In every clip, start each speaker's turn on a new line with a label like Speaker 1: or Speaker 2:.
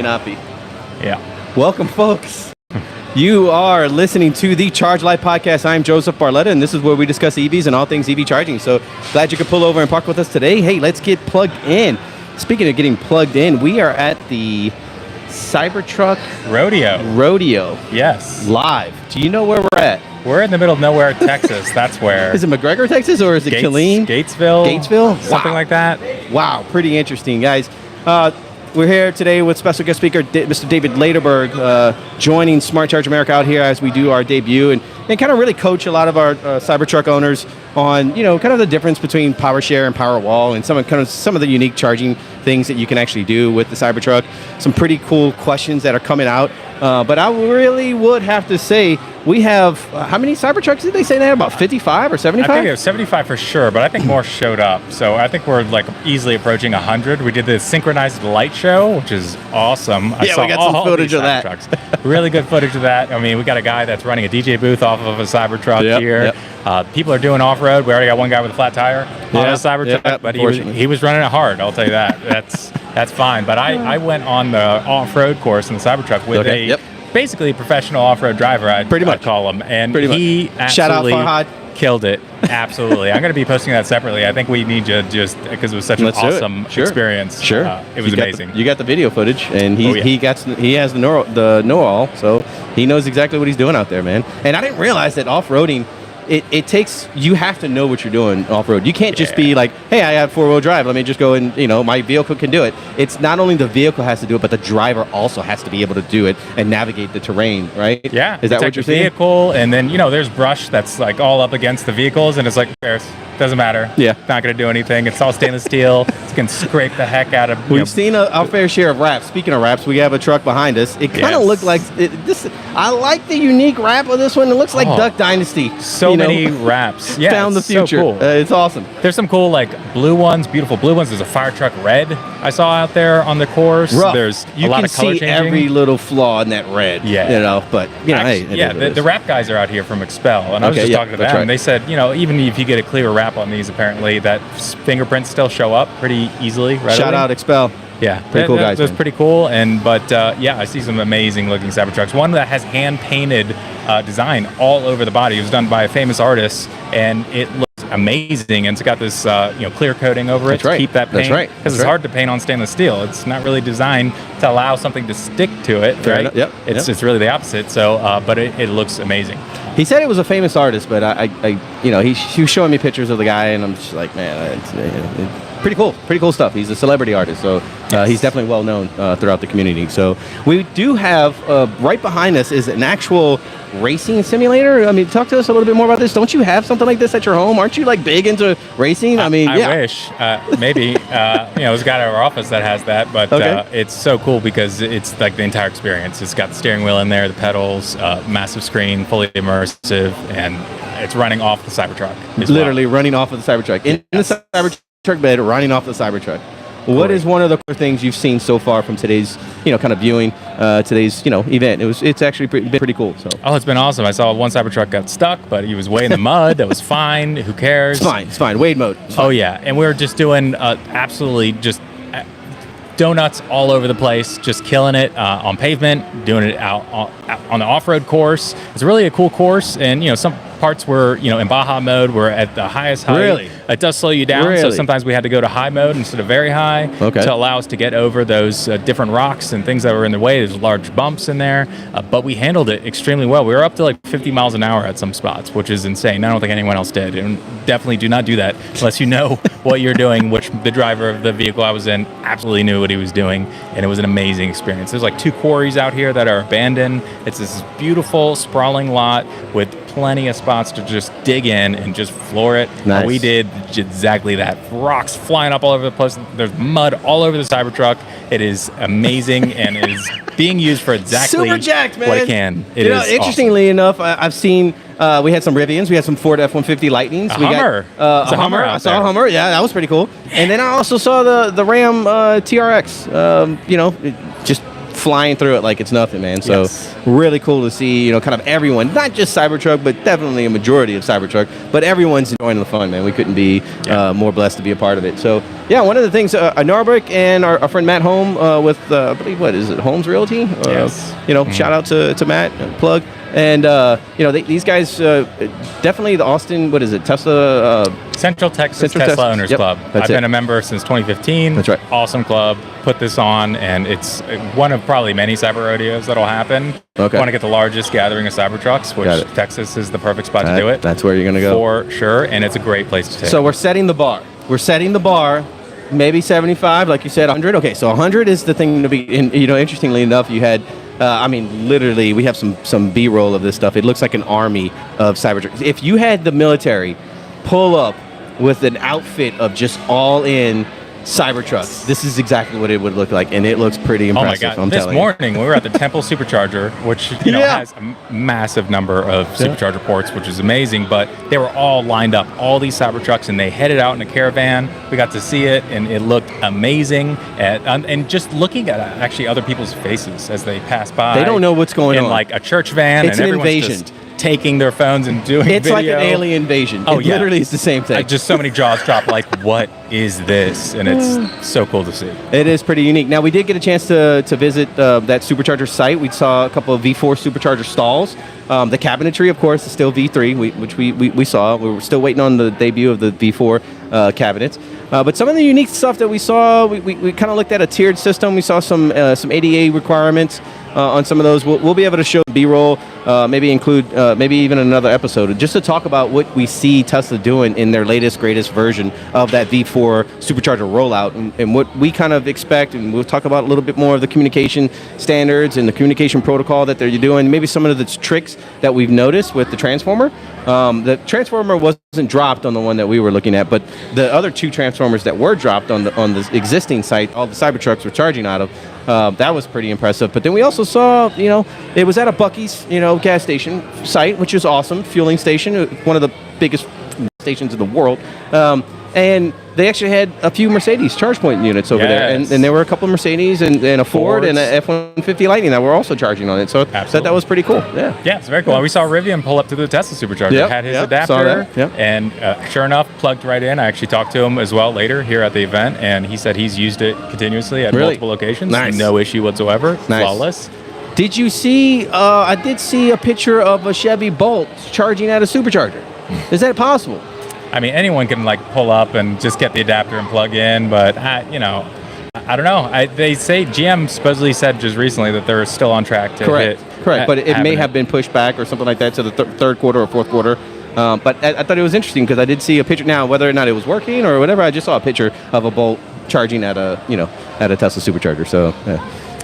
Speaker 1: Not be.
Speaker 2: Yeah.
Speaker 1: Welcome, folks. You are listening to the Charge Life Podcast. I'm Joseph Barletta, and this is where we discuss EVs and all things EV charging. So glad you could pull over and park with us today. Hey, let's get plugged in. Speaking of getting plugged in, we are at the Cybertruck
Speaker 2: RODEO. Yes.
Speaker 1: Live. Do you know where we're at?
Speaker 2: We're in the middle of nowhere, Texas. That's where.
Speaker 1: Is it McGregor, Texas, or is it Killeen?
Speaker 2: Gatesville? Something like that.
Speaker 1: Wow, pretty interesting, guys. We're here today with special guest speaker, Mr. David Laderberg, joining Smart Charge America out here as we do our debut and kind of really coach a lot of our Cybertruck owners on, kind of the difference between Powershare and Powerwall and some of the unique charging things that you can actually do with the Cybertruck. Some pretty cool questions that are coming out. But I really would have to say we have, how many Cybertrucks did they say they had? About 55 or 75?
Speaker 2: I think it was 75 for sure, but I think more showed up. So I think we're like easily approaching 100. We did the synchronized light show, which is awesome.
Speaker 1: Yeah, we got some footage of that.
Speaker 2: Really good footage of that. I mean, we got a guy that's running a DJ booth off of a Cybertruck here. Yep. People are doing off-road. We already got one guy with a flat tire on a Cybertruck, but he was running it hard, I'll tell you that. That's fine. But I went on the off-road course in the Cybertruck with basically a professional off-road driver, I'd call him. And he absolutely killed it. Absolutely. I'm going to be posting that separately. I think we need you just because it was such an awesome experience.
Speaker 1: Sure.
Speaker 2: It was amazing.
Speaker 1: You got the video footage, and he has the know-all, so he knows exactly what he's doing out there, man. And I didn't realize that off-roading, it takes, you have to know what you're doing off-road. You can't just be like, hey, I have four-wheel drive, let me just go and, my vehicle can do it. It's not only the vehicle has to do it, but the driver also has to be able to do it and navigate the terrain, right?
Speaker 2: Yeah.
Speaker 1: Is that what you're saying?
Speaker 2: Vehicle, and then, there's brush that's like all up against the vehicles, and it's like, doesn't matter.
Speaker 1: Yeah.
Speaker 2: Not going to do anything. It's all stainless steel. It's going to scrape the heck out of.
Speaker 1: We've seen our fair share of wraps. Speaking of wraps, we have a truck behind us. It kind of looked like this. I like the unique wrap of this one. It looks like Duck Dynasty.
Speaker 2: So many wraps. Yeah,
Speaker 1: found the future.
Speaker 2: So cool.
Speaker 1: It's awesome.
Speaker 2: There's some cool blue ones, beautiful blue ones. There's a fire truck red I saw out there on the course.
Speaker 1: Rough.
Speaker 2: There's a lot of color changing.
Speaker 1: You can see every little flaw in that red.
Speaker 2: Yeah.
Speaker 1: But hey.
Speaker 2: The wrap guys are out here from Expel, and I was just talking to them. And they said, even if you get a clear wrap on these, apparently that fingerprints still show up pretty easily.
Speaker 1: Shout out Expel.
Speaker 2: Yeah,
Speaker 1: pretty cool guys.
Speaker 2: That's pretty cool. But I see some amazing looking Cybertrucks. One that has hand painted design all over the body. It was done by a famous artist, and it looks amazing. And it's got this clear coating over it to keep that paint. Because it's hard to paint on stainless steel. It's not really designed to allow something to stick to it. Right?
Speaker 1: Yep.
Speaker 2: It's really the opposite. So, but it looks amazing.
Speaker 1: He said it was a famous artist, but he was showing me pictures of the guy, and I'm just like, man, it's pretty cool stuff. He's a celebrity artist, so he's definitely well known throughout the community. So we do have right behind us is an actual racing simulator. I mean, talk to us a little bit more about this. Don't you have something like this at your home? Aren't you big into racing? I
Speaker 2: wish maybe there's a guy at our office that has that, but it's so cool because it's like the entire experience. It's got the steering wheel in there, the pedals, massive screen, fully immersive, and it's running off the Cybertruck.
Speaker 1: Literally running off of the Cybertruck in the Cybertruck bed, running off the Cybertruck. What is one of the things you've seen so far from today's, kind of viewing today's, event? It's actually been pretty cool. So.
Speaker 2: Oh, it's been awesome. I saw one Cybertruck got stuck, but he was way in the mud. That was fine. Who cares?
Speaker 1: It's fine. Wade mode.
Speaker 2: Oh yeah, and we were just doing absolutely just donuts all over the place, just killing it on pavement, doing it out on the off-road course. It's really a cool course, and some parts were, in Baja mode, we're at the highest height.
Speaker 1: Really?
Speaker 2: It does slow you down, so sometimes we had to go to high mode instead of very high to allow us to get over those different rocks and things that were in the way. There's large bumps in there, but we handled it extremely well. We were up to 50 miles an hour at some spots, which is insane. I don't think anyone else did, and definitely do not do that unless you know what you're doing, which the driver of the vehicle I was in absolutely knew what he was doing, and it was an amazing experience. There's 2 quarries out here that are abandoned. It's this beautiful, sprawling lot with plenty of spots to just dig in and just floor it.
Speaker 1: Nice.
Speaker 2: We did exactly that. Rocks flying up all over the place. There's mud all over the Cybertruck. It is amazing and it is being used for exactly
Speaker 1: super jacked, man.
Speaker 2: What it can. It is
Speaker 1: interestingly
Speaker 2: awesome.
Speaker 1: enough, I've seen we had some Rivians, we had some Ford F-150 Lightnings.
Speaker 2: Hummer.
Speaker 1: A Hummer. I saw a Hummer. Yeah, that was pretty cool. And then I also saw the Ram TRX. Just flying through it like it's nothing, man. So really cool to see, kind of everyone, not just Cybertruck, but definitely a majority of Cybertruck, but everyone's enjoying the fun, man. We couldn't be more blessed to be a part of it. So Yeah, one of the things, Norbert and our friend Matt Holm with, I believe, what is it, Holmes Realty?
Speaker 2: Yes.
Speaker 1: Shout out to Matt, plug. And, these guys, definitely the Austin, what is it, Tesla?
Speaker 2: Central Texas Tesla Owners Club. I've been a member since 2015.
Speaker 1: That's right.
Speaker 2: Awesome club. Put this on, and it's one of probably many cyber rodeos that'll happen.
Speaker 1: Okay.
Speaker 2: Want to get the largest gathering of Cybertrucks, which Texas is the perfect spot to do it.
Speaker 1: That's where you're going to go.
Speaker 2: For sure, and it's a great place to take.
Speaker 1: So we're setting the bar. Maybe 75, like you said, 100. Okay, so 100 is the thing to be. Interestingly enough, you had. Literally, we have some B-roll of this stuff. It looks like an army of Cybertrucks. If you had the military pull up with an outfit of just all-in Cybertrucks, this is exactly what it would look like, and it looks pretty impressive.
Speaker 2: Oh my God! This morning we were at the Temple Supercharger, which has a massive number of supercharger ports, which is amazing. But they were all lined up, all these Cybertrucks, and they headed out in a caravan. We got to see it, and it looked amazing. And just looking at actually other people's faces as they pass by,
Speaker 1: they don't know what's going on.
Speaker 2: In like a church van,
Speaker 1: it's
Speaker 2: and
Speaker 1: an
Speaker 2: everyone's
Speaker 1: invasion.
Speaker 2: Just taking their phones and doing
Speaker 1: it's
Speaker 2: video.
Speaker 1: Like an alien invasion. It literally is the same thing.
Speaker 2: Just so many jaws drop, like, what is this? And it's so cool to see. It
Speaker 1: is pretty unique. Now, we did get a chance to visit that supercharger site. We saw a couple of V4 supercharger stalls. The cabinetry, of course, is still V3, which we saw. We were still waiting on the debut of the V4 cabinets. But some of the unique stuff that we saw, we kind of looked at a tiered system. We saw some ADA requirements on some of those. We'll be able to show B-roll, maybe include maybe even another episode, just to talk about what we see Tesla doing in their latest, greatest version of that V4 supercharger rollout, and what we kind of expect. And we'll talk about a little bit more of the communication standards and the communication protocol that they're doing, maybe some of the tricks that we've noticed with the transformer. The transformer wasn't dropped on the one that we were looking at, but the other two transformers that were dropped on the existing site, all the Cybertrucks were charging out of, that was pretty impressive. But then we also saw, it was at a Buc-ee's, gas station site, which is awesome, fueling station, one of the biggest stations in the world. And they actually had a few Mercedes charge point units over there, and there were a couple of Mercedes and a Ford and an F-150 Lightning that were also charging on it. So that was pretty cool. Yeah,
Speaker 2: it's very cool. And we saw Rivian pull up to the Tesla Supercharger, had his adapter, and sure enough, plugged right in. I actually talked to him as well later here at the event, and he said he's used it continuously at multiple locations.
Speaker 1: Nice.
Speaker 2: No issue whatsoever.
Speaker 1: Nice.
Speaker 2: Flawless.
Speaker 1: Did you see? I did see a picture of a Chevy Bolt charging at a supercharger. Is that possible?
Speaker 2: I mean, anyone can pull up and just get the adapter and plug in, but I don't know. They say GM supposedly said just recently that they're still on track to hit.
Speaker 1: Correct, but it may have been pushed back or something like that to the third quarter or fourth quarter. But I thought it was interesting because I did see a picture. Now, whether or not it was working or whatever, I just saw a picture of a Bolt charging at a Tesla supercharger. So.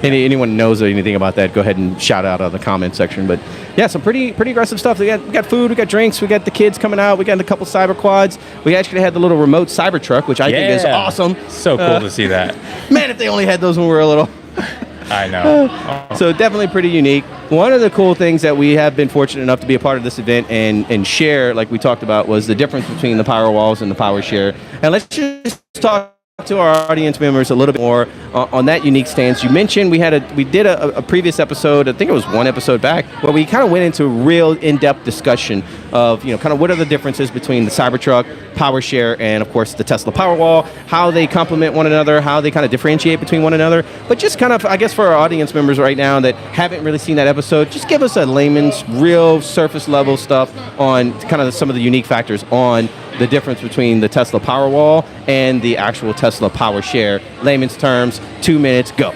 Speaker 1: Anyone knows anything about that, go ahead and shout out on the comment section. But yeah, some pretty aggressive stuff. We got food, we got drinks, we got the kids coming out, we got a couple cyber quads. We actually had the little remote Cybertruck, which I think is awesome.
Speaker 2: So cool to see that.
Speaker 1: Man, if they only had those when we were little.
Speaker 2: I know.
Speaker 1: So definitely pretty unique. One of the cool things that we have been fortunate enough to be a part of this event and share, like we talked about, was the difference between the Powerwalls and the Powershare. And let's just talk to our audience members a little bit more on that unique stance. You mentioned we did a previous episode, I think it was one episode back, where we kind of went into real in-depth discussion of kind of what are the differences between the Cybertruck, Powershare, and of course the Tesla Powerwall, how they complement one another, how they kind of differentiate between one another. But just kind of, I guess, for our audience members right now that haven't really seen that episode, just give us a layman's real surface level stuff on kind of some of the unique factors on the difference between the Tesla Powerwall and the actual Tesla Powershare. Layman's terms, 2 minutes, go.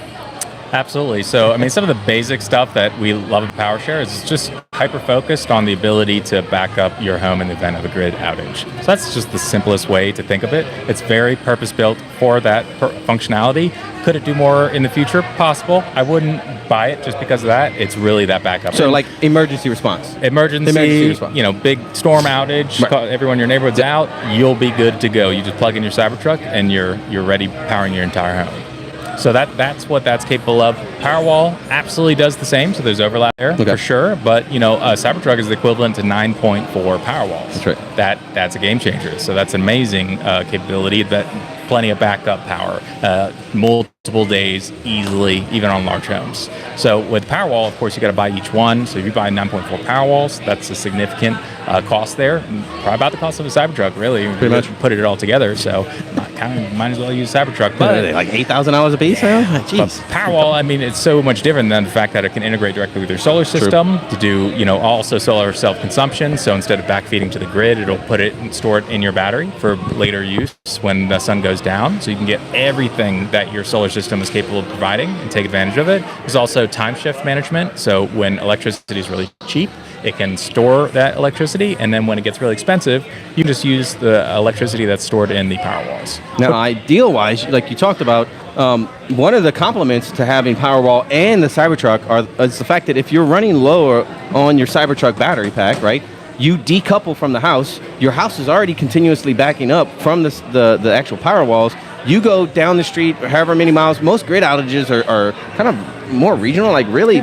Speaker 2: Absolutely. So, I mean, some of the basic stuff that we love in Powershare is just hyper-focused on the ability to back up your home in the event of a grid outage. So that's just the simplest way to think of it. It's very purpose-built for that functionality. Could it do more in the future? Possible. I wouldn't buy it just because of that. It's really that backup.
Speaker 1: So like emergency response.
Speaker 2: Emergency response. Big storm outage, everyone in your neighborhood's out, you'll be good to go. You just plug in your Cybertruck and you're ready powering your entire home. So that's what that's capable of. Powerwall absolutely does the same, so there's overlap there for sure. But a Cybertruck is the equivalent to 9.4 Powerwalls.
Speaker 1: That's right.
Speaker 2: That's a game changer. So that's amazing capability. That plenty of backup power, multiple days easily, even on large homes. So with Powerwall, of course, you got to buy each one. So if you buy 9.4 Powerwalls, that's a significant cost there. Probably about the cost of a Cybertruck, really.
Speaker 1: Pretty much.
Speaker 2: Put it all together. So kind of might as well use Cybertruck.
Speaker 1: But like $8,000 a piece now? Jeez.
Speaker 2: Powerwall, I mean, it's so much different than the fact that it can integrate directly with your solar system to do, also solar self-consumption. So instead of backfeeding to the grid, it'll put it and store it in your battery for later use when the sun goes down. So you can get everything that your solar system is capable of providing and take advantage of it. There's also time shift management. So when electricity is really cheap, it can store that electricity, and then when it gets really expensive, you can just use the electricity that's stored in the Powerwalls.
Speaker 1: Now, ideal-wise, like you talked about, one of the compliments to having Powerwall and the Cybertruck is the fact that if you're running lower on your Cybertruck battery pack, right, you decouple from the house. Your house is already continuously backing up from the actual Powerwalls. You go down the street, however many miles. Most grid outages are kind of more regional, like really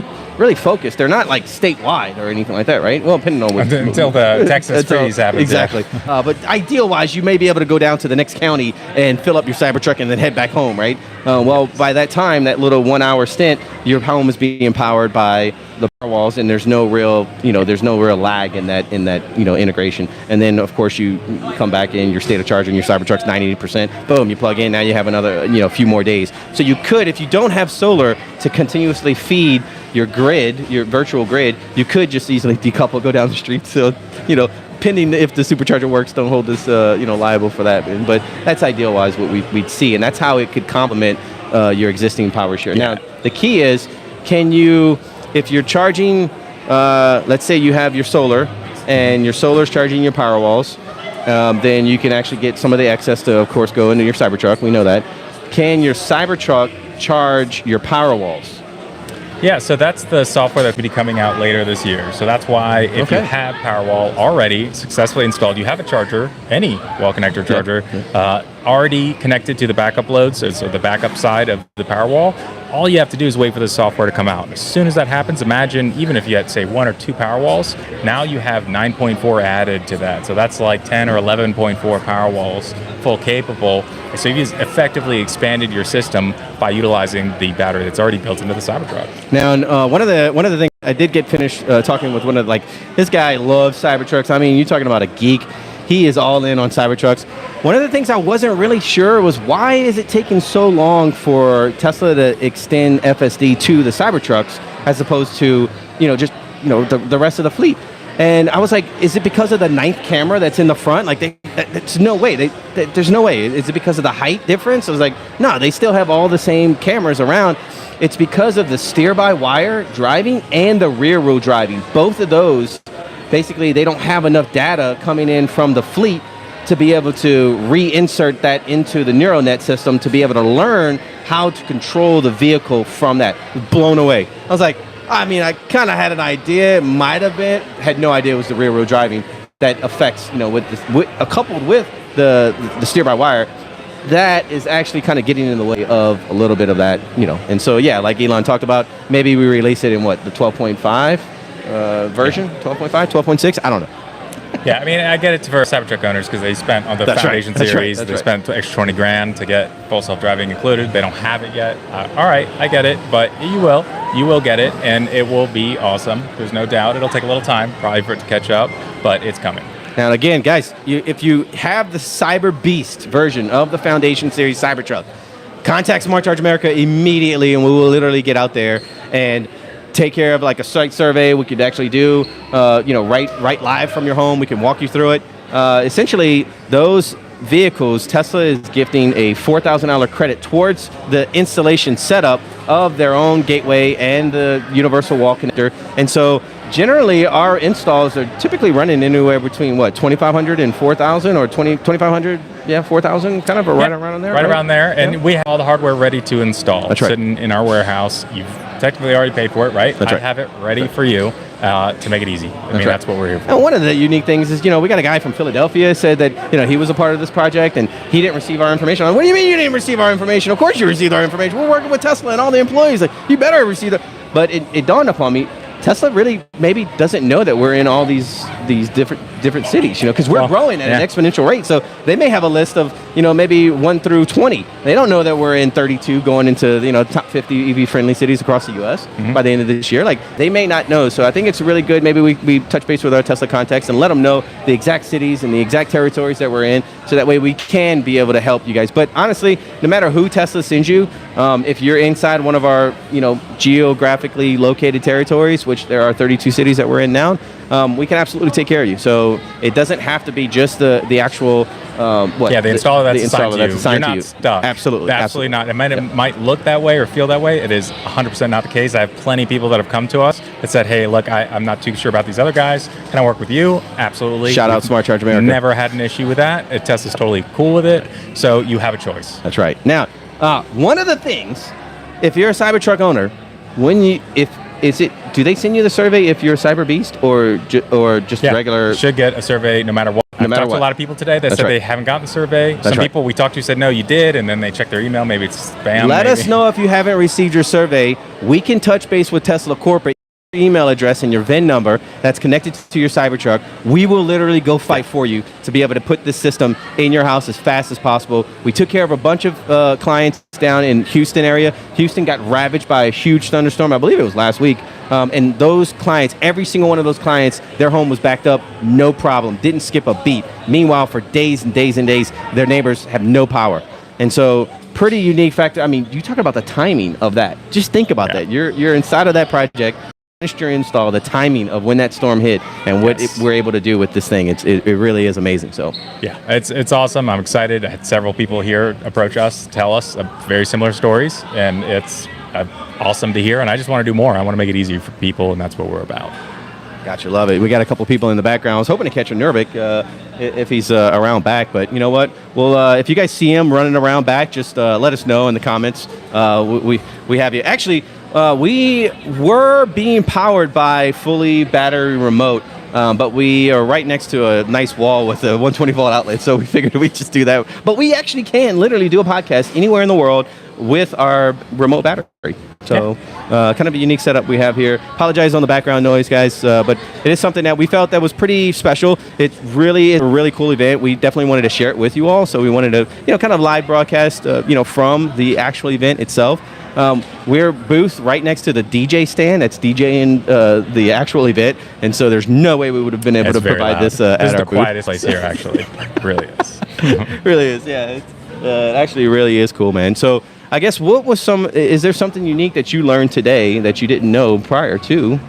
Speaker 1: focused. They're not like statewide or anything like that, right? Well, depending on what...
Speaker 2: Until the Texas freeze happens.
Speaker 1: Exactly. Yeah. But ideal-wise, you may be able to go down to the next county and fill up your Cybertruck and then head back home, right? Well, by that time, that little 1 hour stint, your home is being powered by the Powerwalls, and there's no real lag in that integration. And then, of course, you come back in, your state of charge on your Cybertruck's 98%. Boom, you plug in. Now you have another, few more days. So you could, if you don't have solar to continuously feed your grid, your virtual grid, you could just easily decouple, go down the street. So, pending if the supercharger works, don't hold us, liable for that. But that's ideal-wise what we'd see, and that's how it could complement your existing Powershare.
Speaker 2: Yeah.
Speaker 1: Now, the key is, can you, if you're charging, let's say you have your solar, and your solar's charging your Powerwalls, then you can actually get some of the excess to, of course, go into your Cybertruck. We know that. Can your Cybertruck charge your Powerwalls?
Speaker 2: Yeah, so that's the software that's going to be coming out later this year. So that's why if you have Powerwall already successfully installed, you have a charger, any wall connector charger, already connected to the backup load, so the backup side of the Powerwall. All you have to do is wait for the software to come out. As soon as that happens, imagine even if you had, say, 1 or 2 Powerwalls, now you have 9.4 added to that. So that's like 10 or 11.4 Powerwalls full capable. So you've effectively expanded your system by utilizing the battery that's already built into the Cybertruck.
Speaker 1: Now, one of the things I did get finished talking with one of this guy loves Cybertrucks. I mean, you're talking about a geek. He is all in on Cybertrucks. One of the things I wasn't really sure was why is it taking so long for Tesla to extend FSD to the Cybertrucks as opposed to, the rest of the fleet. And I was like, is it because of the 9th camera that's in the front? Like, there's no way. There's no way. Is it because of the height difference? I was like, no, they still have all the same cameras around. It's because of the steer-by-wire driving and the rear-wheel driving. Both of those, basically, they don't have enough data coming in from the fleet to be able to reinsert that into the neural net system to be able to learn how to control the vehicle from that. Blown away. I was like, I kind of had an idea. It might have been. Had no idea it was the rear-wheel driving that affects, coupled with the steer-by-wire, that is actually kind of getting in the way of a little bit of that, And so, yeah, like Elon talked about, maybe we release it in the 12.5 version? 12.5, 12.6? I don't know.
Speaker 2: Yeah, I get it for Cybertruck owners because they spent on the Foundation series, they spent extra $20,000 to get full self-driving included. They don't have it yet. All right, I get it, but you will get it, and it will be awesome. There's no doubt. It'll take a little time, probably, for it to catch up, but it's coming.
Speaker 1: Now, again, guys, if you have the Cyber Beast version of the Foundation series Cybertruck, contact Smart Charge America immediately, and we will literally get out there and take care of like a site survey. We could actually do, right live from your home. We can walk you through it. Essentially, those vehicles, Tesla is gifting a $4,000 credit towards the installation setup of their own gateway and the universal wall connector. And so generally our installs are typically running anywhere between $2,500 and $4,000 or $2,500, $4,000, kind of right around there.
Speaker 2: Right around there, and we have all the hardware ready to install.
Speaker 1: That's right.
Speaker 2: Sitting in our warehouse. You've technically already paid for it, right?
Speaker 1: That's right.
Speaker 2: I have it ready for you to make it easy. That's what we're here for.
Speaker 1: And one of the unique things is, we got a guy from Philadelphia said that, he was a part of this project and he didn't receive our information. What do you mean you didn't receive our information? Of course you received our information. We're working with Tesla and all the employees. Like, you better receive it. But it dawned upon me, Tesla really maybe doesn't know that we're in all these different different cities, because we're growing at an exponential rate. So they may have a list of, maybe 1 through 20. They don't know that we're in 32 going into, top 50 EV-friendly cities across the U.S. By the end of this year. Like, they may not know. So I think it's really good. Maybe we touch base with our Tesla contacts and let them know the exact cities and the exact territories that we're in, so that way we can be able to help you guys. But honestly, no matter who Tesla sends you, if you're inside one of our, geographically located territories, which there are 32 cities that we're in now, we can absolutely take care of you. So it doesn't have to be just the actual
Speaker 2: the installer that's assigned to you. You're not stuck.
Speaker 1: Absolutely
Speaker 2: not. It might look that way or feel that way. It is 100% not the case. I have plenty of people that have come to us that said, hey, look, I'm not too sure about these other guys. Can I work with you? Absolutely.
Speaker 1: Shout out Smart Charge America.
Speaker 2: Never had an issue with that. Tesla's totally cool with it. So you have a choice.
Speaker 1: That's right. Now, one of the things, if you're a Cybertruck owner, do they send you the survey if you're a Cyber Beast or just regular?
Speaker 2: Should get a survey no matter what. I've talked to a lot of people today that said they haven't gotten the survey. Some people we talked to said, no, you did, and then they checked their email. Maybe it's spam.
Speaker 1: Let us know if you haven't received your survey. We can touch base with Tesla Corporate. Email address and your VIN number that's connected to your Cybertruck. We will literally go fight for you to be able to put this system in your house as fast as possible. We took care of a bunch of clients down in Houston area. Houston got ravaged by a huge thunderstorm. I believe it was last week. And those clients, every single one of those clients, their home was backed up, no problem, didn't skip a beat. Meanwhile, for days and days and days, their neighbors have no power. And so, pretty unique factor. I mean, you talk about the timing of that. Just think about that. You're inside of that project. Finished your install, the timing of when that storm hit and what we're able to do with this thing, it really is amazing. So
Speaker 2: it's awesome. I'm excited. I had several people here approach us, tell us very similar stories, and it's awesome to hear. And I just want to do more. I want to make it easier for people, and that's what we're about.
Speaker 1: Gotcha, love it. We got a couple people in the background. I was hoping to catch a Nurvik if he's around back, but you know what? Well, if you guys see him running around back, just let us know in the comments. We have you. Actually, we were being powered by fully battery remote, but we are right next to a nice wall with a 120 volt outlet, so we figured we'd just do that. But we actually can literally do a podcast anywhere in the world with our remote battery. So kind of a unique setup we have here. Apologize on the background noise, guys, but it is something that we felt that was pretty special. It really is a really cool event. We definitely wanted to share it with you all, so we wanted to kind of live broadcast from the actual event itself. We're booth right next to the DJ stand that's DJing the actual event, and so there's no way we would have been able to provide this at our booth.
Speaker 2: This is the quietest place here, actually. It really is.
Speaker 1: Really is, yeah. It actually really is cool, man. So I guess is there something unique that you learned today that you didn't know prior to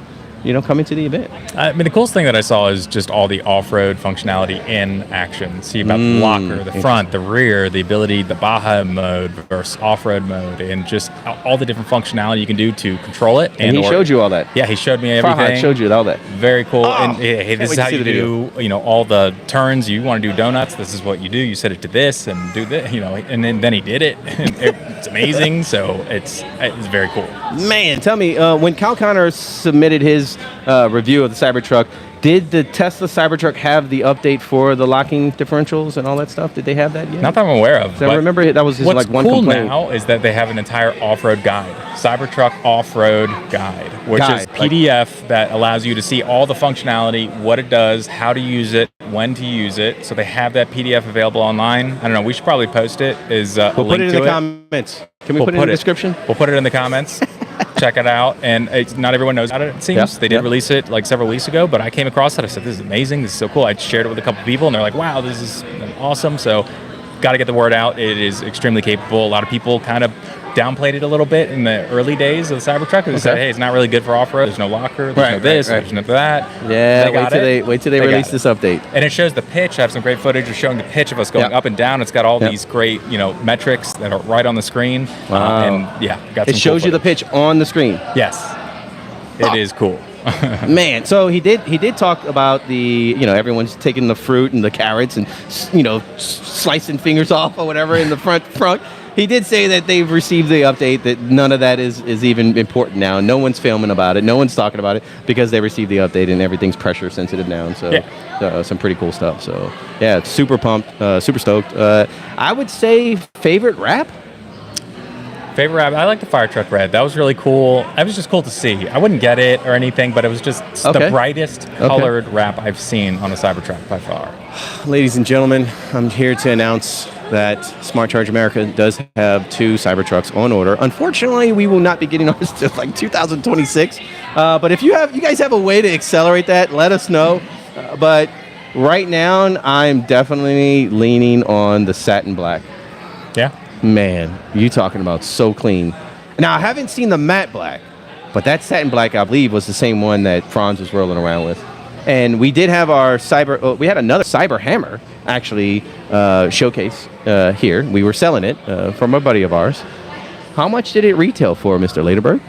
Speaker 1: coming to the event?
Speaker 2: I mean, the coolest thing that I saw is just all the off-road functionality in action. See about the locker, the front, the rear, the ability, the Baja mode versus off-road mode, and just all the different functionality you can do to control it.
Speaker 1: And he showed you all that.
Speaker 2: Yeah, he showed me everything.
Speaker 1: Farhad showed you all that.
Speaker 2: Very cool. And hey, this is how you do, all the turns. You want to do donuts, this is what you do. You set it to this and do this, and then he did it. It's amazing. So it's very cool.
Speaker 1: Man, tell me, when Cal Connor submitted his review of the Cybertruck, did the Tesla Cybertruck have the update for the locking differentials and all that stuff? Did they have that yet?
Speaker 2: Not that I'm aware of.
Speaker 1: I remember that was his one complaint.
Speaker 2: What's cool now is that they have an entire off-road guide, Cybertruck off-road guide, which is PDF that allows you to see all the functionality, what it does, how to use it, when to use it. So they have that PDF available online. I don't know. We should probably post it.
Speaker 1: We'll put it in the comments. Can we put it in the description?
Speaker 2: We'll put it in the comments. Check it out. And not everyone knows about it, it seems. They did release it like several weeks ago, but I came across it. I said, this is amazing. This is so cool. I shared it with a couple people, and they're like, wow, this is awesome. So got to get the word out. It is extremely capable. A lot of people kind of downplayed it a little bit in the early days of the Cybertruck. They said, hey, it's not really good for off-road. There's no locker. There's no this. There's no that.
Speaker 1: Yeah, wait till they release this update.
Speaker 2: And it shows the pitch. I have some great footage of showing the pitch of us going up and down. It's got all these great, metrics that are right on the screen.
Speaker 1: Wow.
Speaker 2: Got
Speaker 1: it shows you the pitch on the screen.
Speaker 2: Yes. It is cool.
Speaker 1: Man, so he did talk about the, everyone's taking the fruit and the carrots and, slicing fingers off or whatever in the front. He did say that they've received the update, that none of that is even important now. No one's filming about it. No one's talking about it because they received the update and everything's pressure sensitive now. And so some pretty cool stuff. So, yeah, super pumped, super stoked. I would say favorite wrap?
Speaker 2: Favorite wrap? I like the Fire Truck Red. That was really cool. That was just cool to see. I wouldn't get it or anything, but it was just the brightest colored wrap I've seen on a Cybertruck by far.
Speaker 1: Ladies and gentlemen, I'm here to announce that Smart Charge America does have 2 Cybertrucks on order. Unfortunately, we will not be getting ours till like 2026. But if you guys have a way to accelerate that, let us know. But right now, I'm definitely leaning on the satin black.
Speaker 2: Yeah.
Speaker 1: Man, you talking about so clean. Now, I haven't seen the matte black, but that satin black, I believe, was the same one that Franz was rolling around with. And we did have our we had another Cyber Hammer, actually, showcase here. We were selling it from a buddy of ours. How much did it retail for, Mr. Laderberg?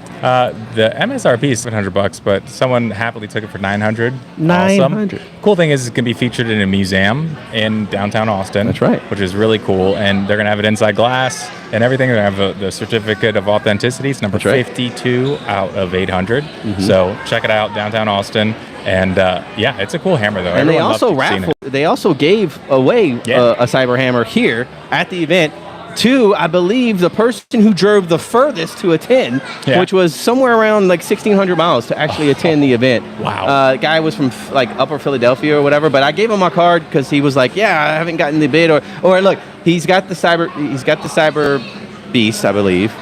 Speaker 2: The MSRP is $700, but someone happily took it for $900.
Speaker 1: $900.
Speaker 2: Awesome. Cool thing is it can be featured in a museum in downtown Austin.
Speaker 1: That's right.
Speaker 2: Which is really cool, and they're gonna have it inside glass and everything. They're gonna have the certificate of authenticity. It's number 52 out of 800. Mm-hmm. So check it out, downtown Austin. And yeah, it's a cool hammer though.
Speaker 1: And they also raffled. They also gave away a Cyber Hammer here at the event to, I believe, the person who drove the furthest to attend, which was somewhere around like 1,600 miles to actually attend the event.
Speaker 2: Wow.
Speaker 1: The guy was from like Upper Philadelphia or whatever, but I gave him my card because he was like, "Yeah, I haven't gotten the bid," or look, he's got the Cyber Beast, I believe.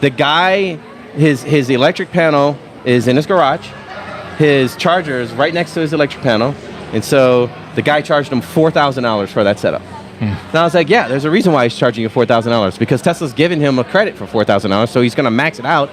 Speaker 1: The guy, his electric panel is in his garage. His charger is right next to his electric panel, and so the guy charged him $4,000 for that setup. And I was like, yeah, there's a reason why he's charging you $4,000, because Tesla's giving him a credit for $4,000, so he's going to max it out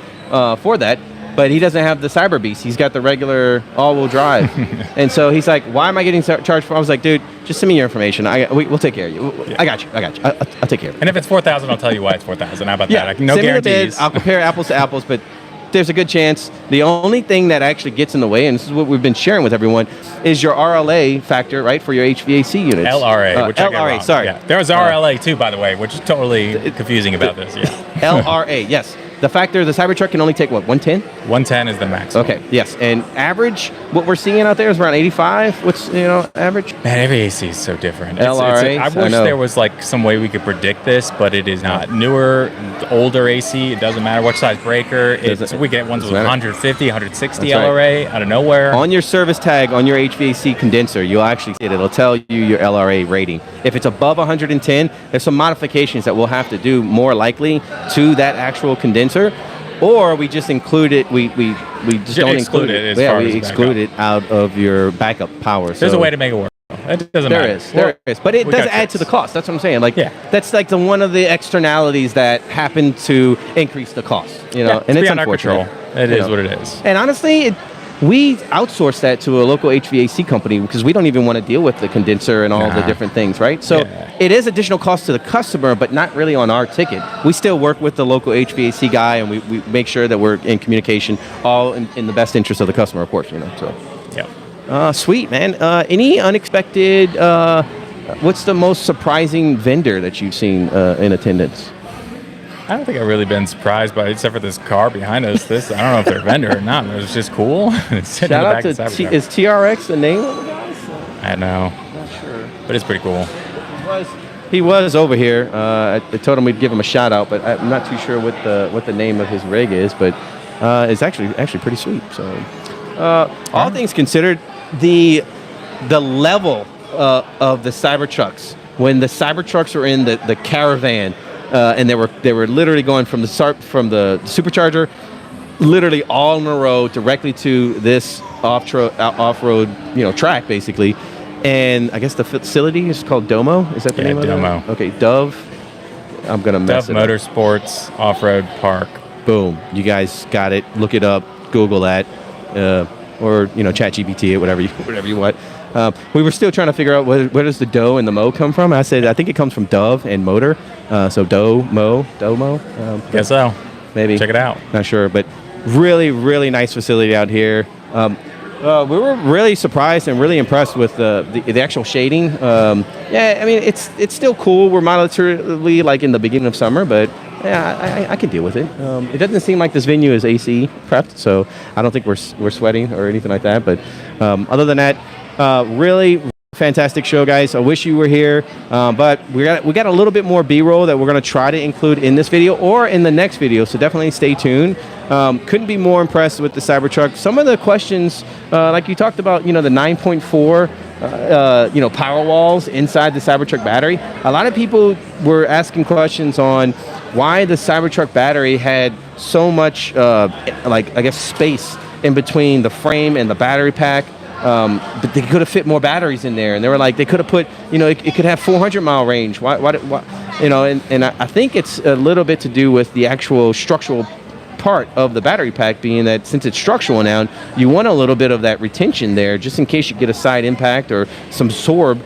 Speaker 1: for that. But he doesn't have the Cyber Beast. He's got the regular all-wheel drive. And so he's like, why am I getting charged for? I was like, dude, just send me your information. We'll take care of you. I got you. I'll take care of it.
Speaker 2: And if it's $4,000, I'll tell you why it's $4,000. How about that?
Speaker 1: No
Speaker 2: send
Speaker 1: guarantees.
Speaker 2: Me the bid.
Speaker 1: I'll compare apples to apples, but there's a good chance. The only thing that actually gets in the way, and this is what we've been sharing with everyone, is your RLA factor, right, for your HVAC units.
Speaker 2: LRA, which I got wrong.
Speaker 1: Sorry.
Speaker 2: Yeah. There was RLA too, by the way, which is totally confusing about this. Yeah.
Speaker 1: LRA, yes. The factor, the Cybertruck can only take, what, 110?
Speaker 2: 110 is the maximum.
Speaker 1: Okay, yes. And average, what we're seeing out there is around 85. What's, average?
Speaker 2: Man, every AC is so different.
Speaker 1: LRA,
Speaker 2: I wish there was like some way we could predict this, but it is not. Newer, older AC, it doesn't matter what size breaker. We get ones with 150, 160 LRA out of nowhere.
Speaker 1: On your service tag, on your HVAC condenser, you'll actually see it. It'll tell you your LRA rating. If it's above 110, there's some modifications that we'll have to do more likely to that actual condenser. Or we just include it. We just don't include it. We exclude it out of your backup power.
Speaker 2: There's a way to make it work. It doesn't matter.
Speaker 1: There is, but it does add to the cost. That's what I'm saying. Like, that's like one of the externalities that happen to increase the cost. And it's unfortunate.
Speaker 2: It is what it is.
Speaker 1: And honestly, we outsource that to a local HVAC company because we don't even want to deal with the condenser and all the different things, right? So it is additional cost to the customer, but not really on our ticket. We still work with the local HVAC guy, and we make sure that we're in communication, all in the best interest of the customer, of course. So. Yeah. Sweet, man. Any unexpected? What's the most surprising vendor that you've seen in attendance?
Speaker 2: I don't think I've really been surprised by it, except for this car behind us. I don't know if they're a vendor or not, but it's just cool.
Speaker 1: Shout out to is TRX the name of the guy?
Speaker 2: I know.
Speaker 1: Not sure.
Speaker 2: But it's pretty cool.
Speaker 1: He was over here. I told him we'd give him a shout out, but I'm not too sure what the name of his rig is, but it's actually pretty sweet. So all things considered, the level of the Cybertrucks, when the Cybertrucks were in the caravan, and they were literally going from the supercharger, literally all in a row directly to this off-road track basically. And I guess the facility is called Domo. Is that the name of it?
Speaker 2: Domo.
Speaker 1: Okay, Dove. I'm gonna mess it up.
Speaker 2: Dove Motorsports Off-Road Park.
Speaker 1: Boom. You guys got it. Look it up. Google that, or ChatGPT it, whatever you want. We were still trying to figure out where does the dough and the mo come from. I said I think it comes from dove and motor. So domo.
Speaker 2: Guess so.
Speaker 1: Maybe.
Speaker 2: Check it out.
Speaker 1: Not sure, but really, really nice facility out here. We were really surprised and really impressed with the actual shading. I mean it's still cool. We're moderately like in the beginning of summer, but yeah, I can deal with it. It doesn't seem like this venue is AC prepped, so I don't think we're sweating or anything like that. But other than that, really fantastic show, guys. I wish you were here, but we got a little bit more B-roll that we're going to try to include in this video or in the next video, so definitely stay tuned. Couldn't be more impressed with the Cybertruck. Some of the questions, like you talked about, the 9.4 power walls inside the Cybertruck battery. A lot of people were asking questions on why the Cybertruck battery had so much, space in between the frame and the battery pack. But they could have fit more batteries in there, and they were like, they could have put, it could have 400-mile range. Why, and I think it's a little bit to do with the actual structural part of the battery pack, being that since it's structural now, you want a little bit of that retention there, just in case you get a side impact or some sorb,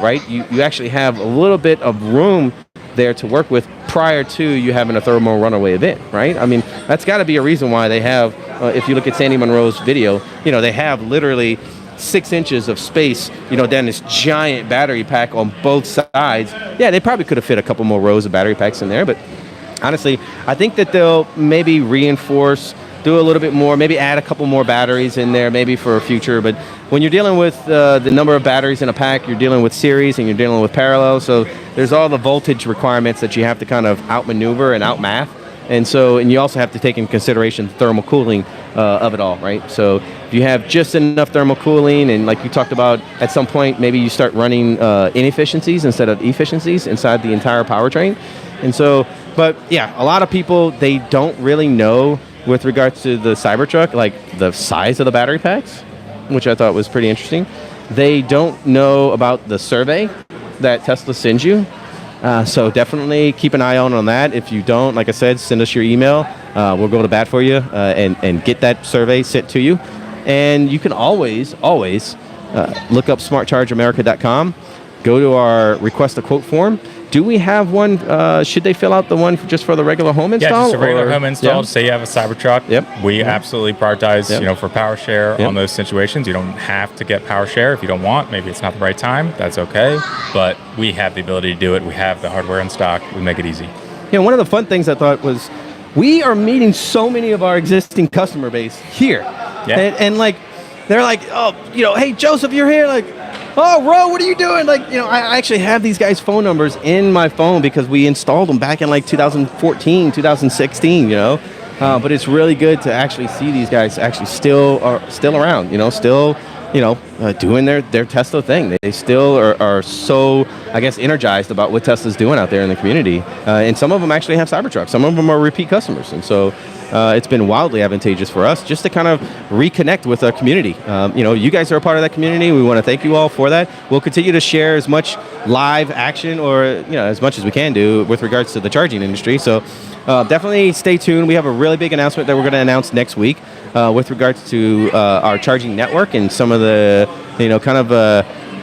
Speaker 1: right? You actually have a little bit of room there to work with prior to you having a thermal runaway event, right? I mean, that's got to be a reason why they have, if you look at Sandy Monroe's video, they have literally 6 inches of space, down this giant battery pack on both sides. Yeah, they probably could have fit a couple more rows of battery packs in there, but honestly, I think that they'll maybe reinforce, do a little bit more, maybe add a couple more batteries in there, maybe for a future. But when you're dealing with the number of batteries in a pack, you're dealing with series and you're dealing with parallel. So there's all the voltage requirements that you have to kind of outmaneuver and outmath. And you also have to take in consideration the thermal cooling of it all, right? So if you have just enough thermal cooling, and like you talked about, at some point, maybe you start running inefficiencies instead of efficiencies inside the entire powertrain. But yeah, a lot of people, they don't really know with regards to the Cybertruck, like the size of the battery packs, which I thought was pretty interesting. They don't know about the survey that Tesla sends you. So definitely keep an eye on that. If you don't, like I said, send us your email. We'll go to bat for you and get that survey sent to you. And you can always look up smartchargeamerica.com, go to our request a quote form. Do we have one? Should they fill out the one just for the regular home install?
Speaker 2: Yeah, just a regular home install. Yeah. Say you have a Cybertruck.
Speaker 1: Yep.
Speaker 2: We absolutely prioritize, for Powershare on those situations. You don't have to get Powershare if you don't want. Maybe it's not the right time. That's okay. But we have the ability to do it. We have the hardware in stock. We make it easy.
Speaker 1: One of the fun things I thought was we are meeting so many of our existing customer base here.
Speaker 2: Yeah.
Speaker 1: And they're like, oh, hey, Joseph, you're here. Like, oh, Ro, what are you doing? I actually have these guys' phone numbers in my phone because we installed them back in 2014, 2016, But it's really good to actually see these guys actually still around, still, doing their Tesla thing. They still are so, I guess, energized about what Tesla's doing out there in the community. And some of them actually have Cybertrucks. Some of them are repeat customers. And so it's been wildly advantageous for us just to kind of reconnect with our community. You guys are a part of that community. We want to thank you all for that. We'll continue to share as much live action or as much as we can do with regards to the charging industry. So definitely stay tuned. We have a really big announcement that we're going to announce next week with regards to our charging network and some of the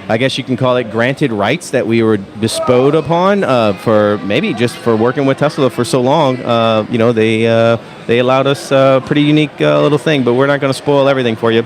Speaker 1: I guess you can call it granted rights that we were bestowed upon for maybe just for working with Tesla for so long. They allowed us a pretty unique little thing, but we're not going to spoil everything for you.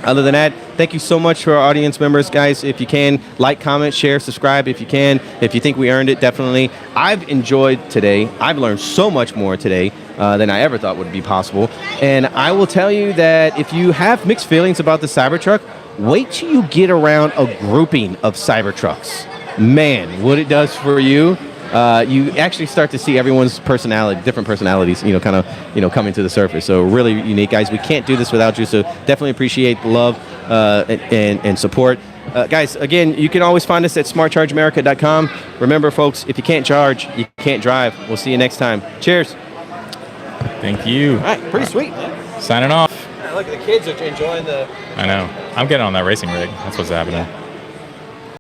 Speaker 1: Other than that, thank you so much for our audience members, guys. If you can, like, comment, share, subscribe if you can. If you think we earned it, definitely. I've enjoyed today. I've learned so much more today than I ever thought would be possible. And I will tell you that if you have mixed feelings about the Cybertruck, wait till you get around a grouping of Cybertrucks. Man, what it does for you. You actually start to see everyone's personality, different personalities, coming to the surface. So really unique, guys. We can't do this without you. So definitely appreciate the love and support. Guys, again, you can always find us at smartchargeamerica.com. Remember, folks, if you can't charge, you can't drive. We'll see you next time. Cheers.
Speaker 2: Thank you.
Speaker 1: All right, pretty sweet, man.
Speaker 2: Signing off.
Speaker 1: Look, the kids are enjoying the...
Speaker 2: I know. I'm getting on that racing rig. That's what's happening.